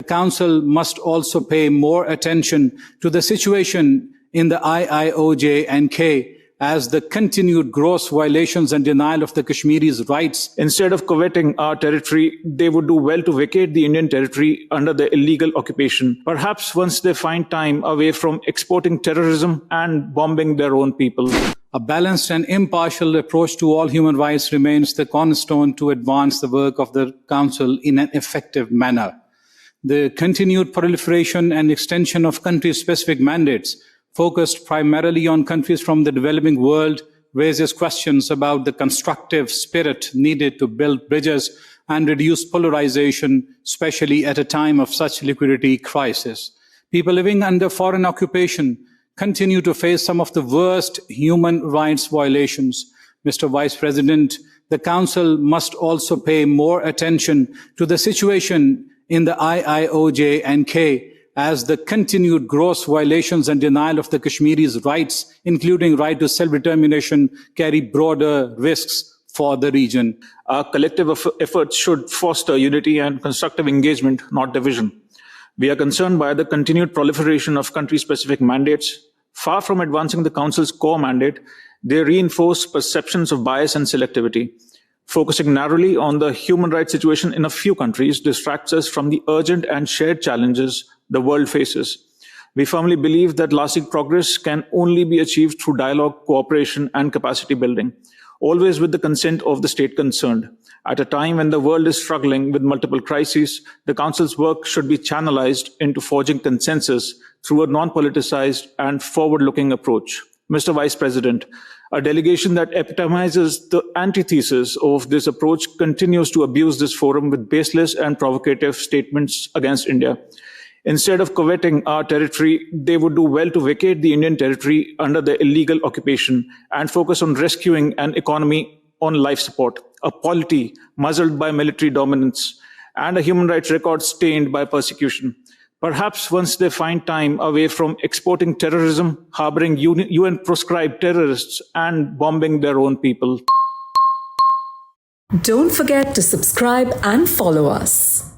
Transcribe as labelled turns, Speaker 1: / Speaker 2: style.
Speaker 1: The Council must also pay more attention to the situation in the IIOJ and K as the continued gross violations and denial of the Kashmiris' rights.
Speaker 2: Instead of coveting our territory, they would do well to vacate the Indian territory under the illegal occupation, perhaps once they find time away from exporting terrorism and bombing their own people.
Speaker 1: A balanced and impartial approach to all human rights remains the cornerstone to advance the work of the Council in an effective manner. The continued proliferation and extension of country-specific mandates focused primarily on countries from the developing world raises questions about the constructive spirit needed to build bridges and reduce polarization, especially at a time of such liquidity crisis. People living under foreign occupation continue to face some of the worst human rights violations. Mr. Vice President, the Council must also pay more attention to the situation in the IIOJ and K as the continued gross violations and denial of the Kashmiris' rights, including right to self-determination, carry broader risks for the region.
Speaker 2: Our collective efforts should foster unity and constructive engagement, not division. We are concerned by the continued proliferation of country-specific mandates. Far from advancing the Council's core mandate, they reinforce perceptions of bias and selectivity. Focusing narrowly on the human rights situation in a few countries distracts us from the urgent and shared challenges the world faces. We firmly believe that lasting progress can only be achieved through dialogue, cooperation, and capacity building, always with the consent of the state concerned. At a time when the world is struggling with multiple crises, the Council's work should be channelized into forging consensus through a non-politicized and forward-looking approach. Mr. Vice President, a delegation that epitomizes the antithesis of this approach continues to abuse this forum with baseless and provocative statements against India. Instead of coveting our territory, they would do well to vacate the Indian territory under the illegal occupation and focus on rescuing an economy on life support, a polity muzzled by military dominance, and a human rights record stained by persecution. Perhaps once they find time away from exporting terrorism, harboring UN-proscribed terrorists, and bombing their own people.
Speaker 3: Don't forget to subscribe and follow us.